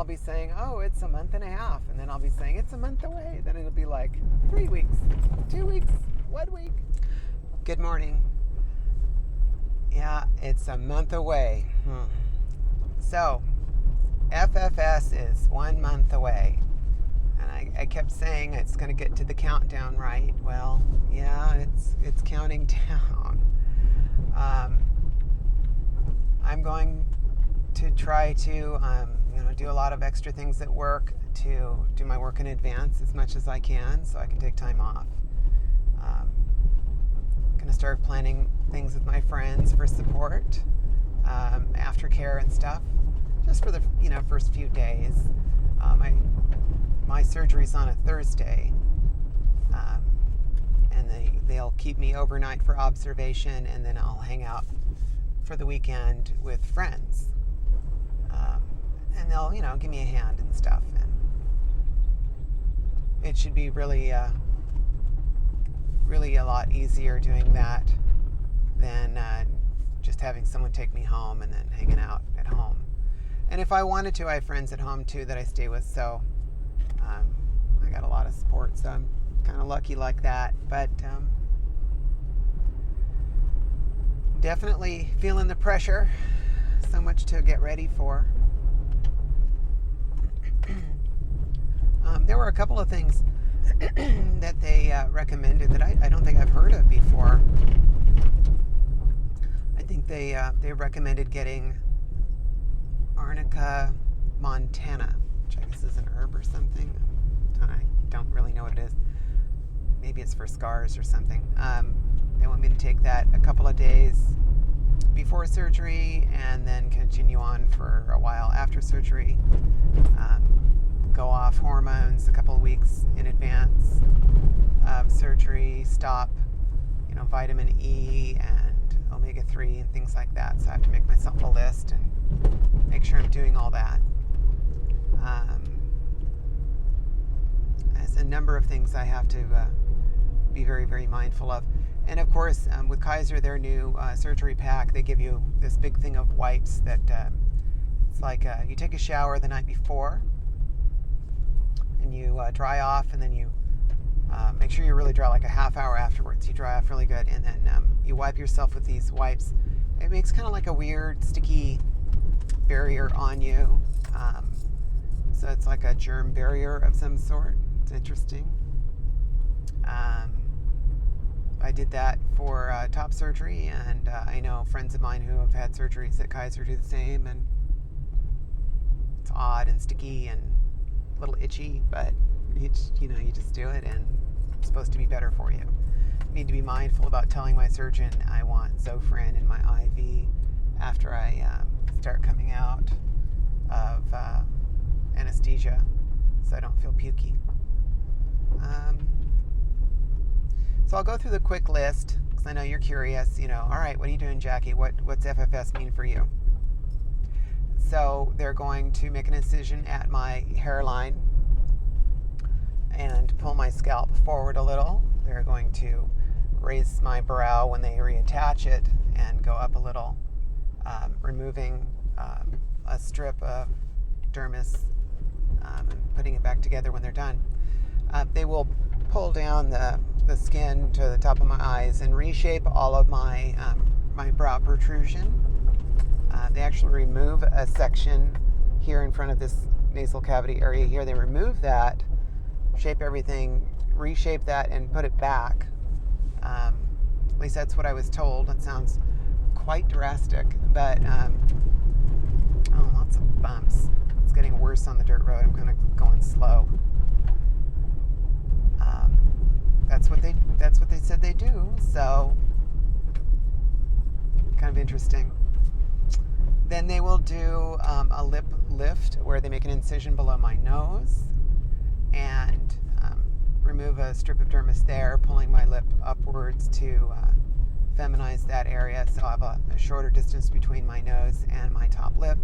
I'll be saying, oh, it's a month and a half. And then I'll be saying, it's a month away. Then it'll be like 3 weeks, 2 weeks, 1 week. Good morning. Yeah, it's a month away. So, FFS is 1 month away. And I kept saying it's going to get to the countdown, right? Well, yeah, it's counting down. I'm going to try to do a lot of extra things at work to do my work in advance as much as I can so I can take time off. Going to start planning things with my friends for support, aftercare and stuff, just for the first few days. My surgery's on a Thursday, and they'll keep me overnight for observation, and then I'll hang out for the weekend with friends, and they'll give me a hand and stuff, and it should be really a lot easier doing that than just having someone take me home and then hanging out at home. And if I wanted to, I have friends at home too that I stay with, so I got a lot of support, so I'm kind of lucky like that. But definitely feeling the pressure. So much to get ready for. There were a couple of things that they recommended that I don't think I've heard of before. I think they recommended getting Arnica montana, which I guess is an herb or something. I don't really know what it is. Maybe it's for scars or something. They want me to take that a couple of days before surgery and then continue on for a while after surgery. Go off hormones a couple of weeks in advance of surgery, stop, vitamin E and omega-3 and things like that. So I have to make myself a list and make sure I'm doing all that. There's a number of things I have to be very, very mindful of. And of course, with Kaiser, their new surgery pack, they give you this big thing of wipes that it's like you take a shower the night before and you dry off, and then you make sure you're really dry, like a half hour afterwards. You dry off really good, and then you wipe yourself with these wipes. It makes kind of like a weird sticky barrier on you. So it's like a germ barrier of some sort. It's interesting. I did that for top surgery, and I know friends of mine who have had surgeries at Kaiser do the same, and it's odd and sticky and a little itchy, but you just do it, and it's supposed to be better for you. I need to be mindful about telling my surgeon I want Zofran in my IV after I start coming out of anesthesia, so I don't feel pukey. So I'll go through the quick list because I know you're curious. All right, what are you doing, Jackie? What's FFS mean for you? So they're going to make an incision at my hairline and pull my scalp forward a little. They're going to raise my brow when they reattach it and go up a little, removing a strip of dermis and putting it back together when they're done. They will pull down the skin to the top of my eyes and reshape all of my brow protrusion. They actually remove a section here in front of this nasal cavity area here. They remove that, shape everything, reshape that, and put it back. At least that's what I was told. It sounds quite drastic, but lots of bumps. It's getting worse on the dirt road. I'm kind of going slow. That's what they said they do. So kind of interesting. Then they will do a lip lift where they make an incision below my nose and remove a strip of dermis there, pulling my lip upwards to feminize that area. So I have a shorter distance between my nose and my top lip.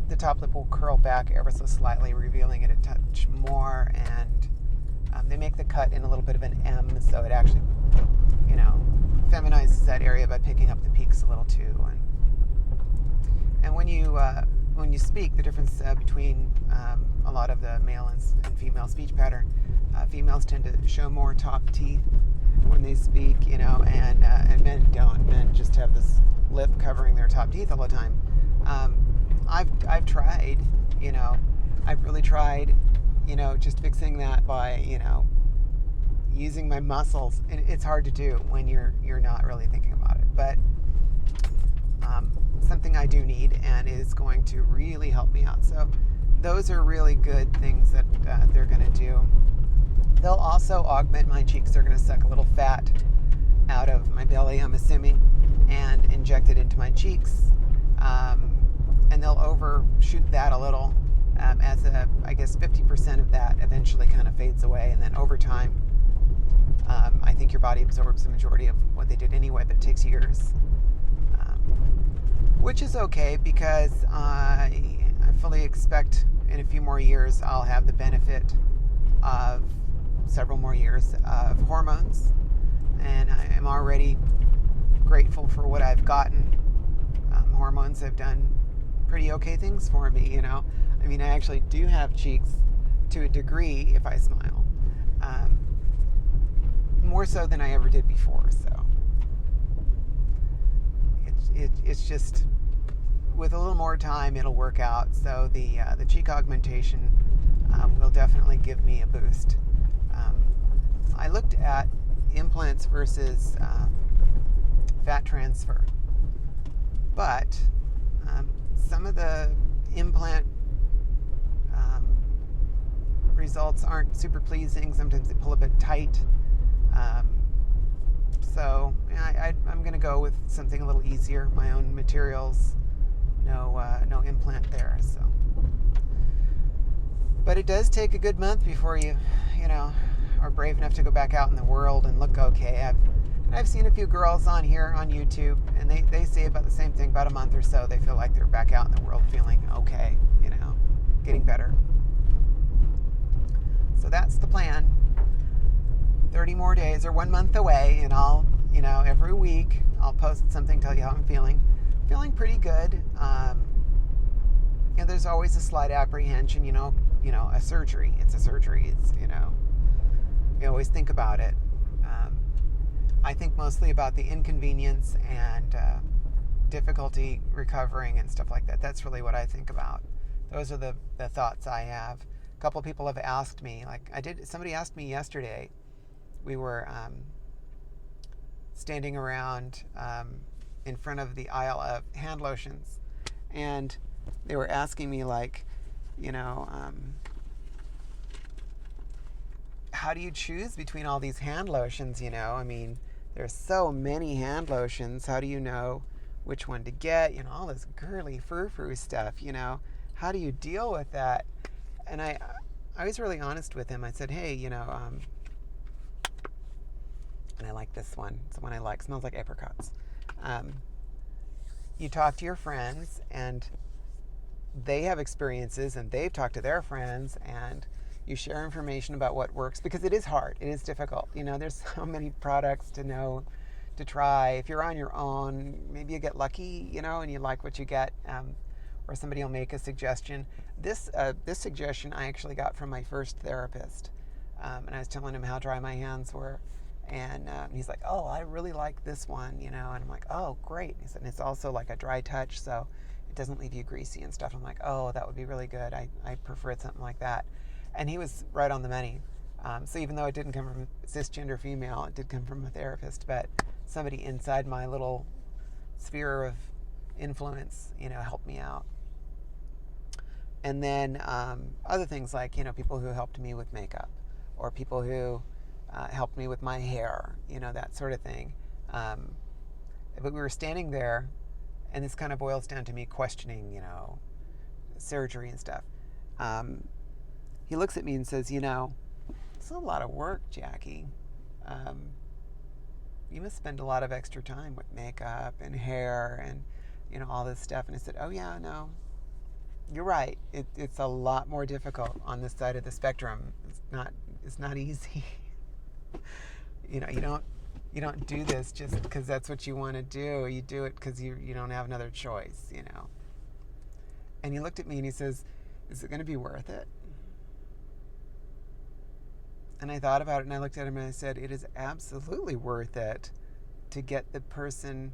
The top lip will curl back ever so slightly, revealing it a touch more, and they make the cut in a little bit of an M, so it actually, feminizes that area by picking up the peaks a little too. And when you when you speak, the difference between a lot of the male and female speech pattern, females tend to show more top teeth when they speak, and men don't. Men just have this lip covering their top teeth all the time. I've tried, I've really tried, just fixing that by, using my muscles, and it's hard to do when you're not really thinking about it. But something I do need, and is going to really help me out. So those are really good things that they're going to do. They'll also augment my cheeks. They're going to suck a little fat out of my belly, I'm assuming, and inject it into my cheeks. And they'll overshoot that a little, I guess 50% of that eventually kind of fades away. And then over time, I think your body absorbs the majority of what they did anyway, but it takes years. Which is okay, because I fully expect in a few more years I'll have the benefit of several more years of hormones, and I am already grateful for what I've gotten. Hormones have done pretty okay things for me, I mean, I actually do have cheeks to a degree if I smile, more so than I ever did before. So it's just, with a little more time, it'll work out. So the cheek augmentation will definitely give me a boost. I looked at implants versus fat transfer, but some of the implant results aren't super pleasing. Sometimes they pull a bit tight. So I'm going to go with something a little easier, my own materials, no implant there. So, but it does take a good month before you are brave enough to go back out in the world and look okay. I've seen a few girls on here on YouTube, and they say about the same thing. About a month or so, they feel like they're back out in the world feeling okay, getting better. So that's the plan. 30 more days, or 1 month away, and I'll, every week I'll post something, tell you how I'm feeling. Feeling pretty good. There's always a slight apprehension, a surgery. It's a surgery. It's, you always think about it. I think mostly about the inconvenience and difficulty recovering and stuff like that. That's really what I think about. Those are the thoughts I have. A couple of people have asked me, somebody asked me yesterday. We were standing around in front of the aisle of hand lotions, and they were asking me, how do you choose between all these hand lotions? I mean, there's so many hand lotions. How do you know which one to get? All this girly frou-frou stuff. How do you deal with that? And I was really honest with him. I said, hey, and I like this one. It's the one I like. Smells like apricots. You talk to your friends, and they have experiences, and they've talked to their friends, and you share information about what works, because it is hard. It is difficult. There's so many products to try. If you're on your own, maybe you get lucky, and you like what you get, or somebody will make a suggestion. This suggestion I actually got from my first therapist, and I was telling him how dry my hands were, and he's like, oh, I really like this one, and I'm like, oh, great. He said, and it's also like a dry touch, so it doesn't leave you greasy and stuff. I'm like, oh, that would be really good. I prefer something like that. And he was right on the money. So even though it didn't come from a cisgender female, it did come from a therapist, but somebody inside my little sphere of influence, helped me out. And then other things like, people who helped me with makeup, or people who helped me with my hair, that sort of thing. But we were standing there, and this kind of boils down to me questioning, surgery and stuff. He looks at me and says, it's a lot of work, Jackie. You must spend a lot of extra time with makeup and hair and, all this stuff. And I said, oh yeah, no, you're right. It's a lot more difficult on this side of the spectrum. It's not easy. You don't do this just because that's what you want to do. You do it because you don't have another choice, And he looked at me and he says, "Is it going to be worth it?" And I thought about it and I looked at him and I said, "It is absolutely worth it to get the person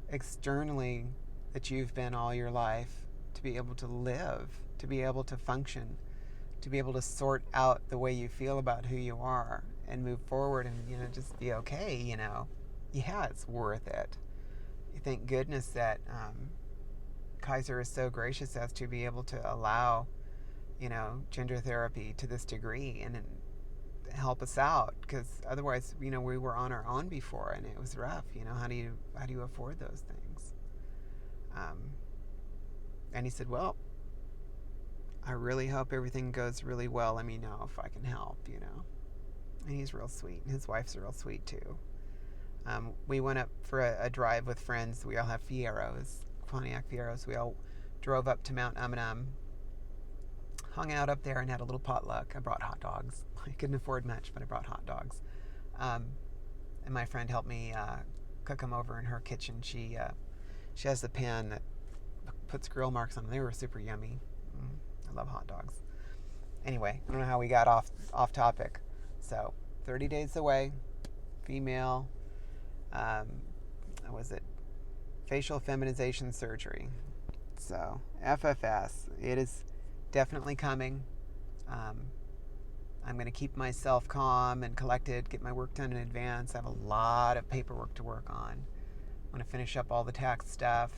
externally that you've been all your life to be able to live, to be able to function, to be able to sort out the way you feel about who you are and move forward and, just be okay, Yeah, it's worth it. Thank goodness that Kaiser is so gracious as to be able to allow, gender therapy to this degree and help us out, because otherwise, we were on our own before and it was rough. How do you afford those things? And he said, "Well, I really hope everything goes really well. Let me know if I can help." And he's real sweet, and his wife's real sweet too. We went up for a drive with friends. We all have Fieros, Pontiac Fieros. We all drove up to Mount Umunum, hung out up there, and had a little potluck. I brought hot dogs. I couldn't afford much, but I brought hot dogs. And my friend helped me cook them over in her kitchen. She has the pan that puts grill marks on them. They were super yummy. I love hot dogs. Anyway, I don't know how we got off topic. So, 30 days away, female, was it facial feminization surgery? So, FFS, it is definitely coming. I'm going to keep myself calm and collected, get my work done in advance. I have a lot of paperwork to work on. I'm going to finish up all the tax stuff,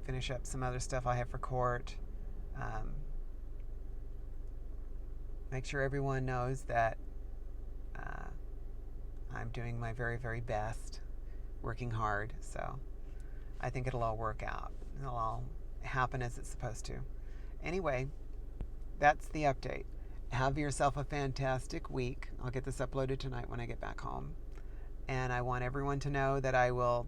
finish up some other stuff I have for court. Make sure everyone knows that I'm doing my very, very best, working hard. So I think it'll all work out. It'll all happen as it's supposed to. Anyway, that's the update. Have yourself a fantastic week. I'll get this uploaded tonight when I get back home. And I want everyone to know that I will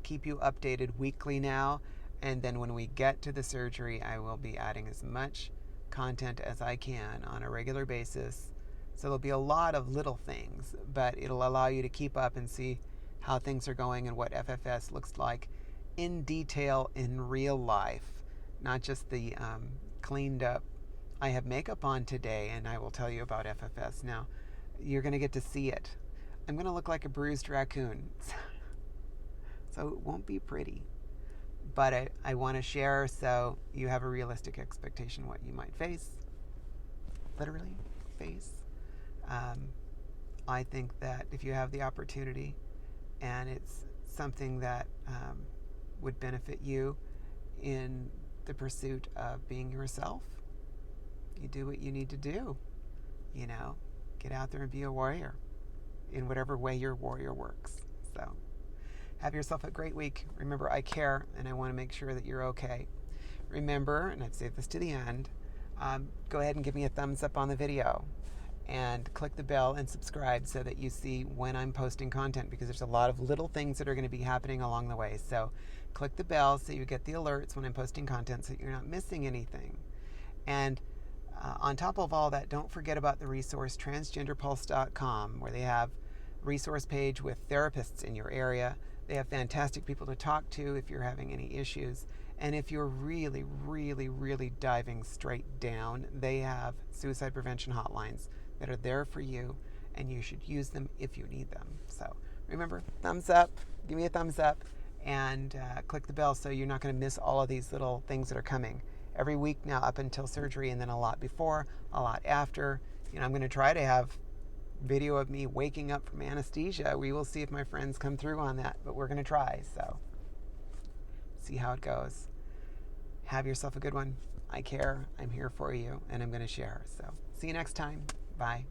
keep you updated weekly now. And then when we get to the surgery, I will be adding as much content as I can on a regular basis. So there'll be a lot of little things, but it'll allow you to keep up and see how things are going and what FFS looks like in detail in real life, not just the cleaned up. I have makeup on today and I will tell you about FFS. Now, you're going to get to see it. I'm going to look like a bruised raccoon, so it won't be pretty. But I want to share so you have a realistic expectation what you might face. Literally, face. I think that if you have the opportunity and it's something that would benefit you in the pursuit of being yourself, you do what you need to do. Get out there and be a warrior in whatever way your warrior works. So, have yourself a great week. Remember, I care, and I want to make sure that you're okay. Remember, and I've saved this to the end, go ahead and give me a thumbs up on the video. And click the bell and subscribe so that you see when I'm posting content, because there's a lot of little things that are going to be happening along the way. So click the bell so you get the alerts when I'm posting content so that you're not missing anything. And on top of all that, don't forget about the resource transgenderpulse.com, where they have a resource page with therapists in your area. They have fantastic people to talk to if you're having any issues. And if you're really, really, really diving straight down, they have suicide prevention hotlines that are there for you, and you should use them if you need them. So remember, thumbs up, give me a thumbs up, and click the bell so you're not going to miss all of these little things that are coming every week now up until surgery, and then a lot before, a lot after. I'm going to try to have video of me waking up from anesthesia. We will see if my friends come through on that, but we're going to try. So see how it goes. Have yourself a good one. I care. I'm here for you, and I'm going to share. So see you next time. Bye.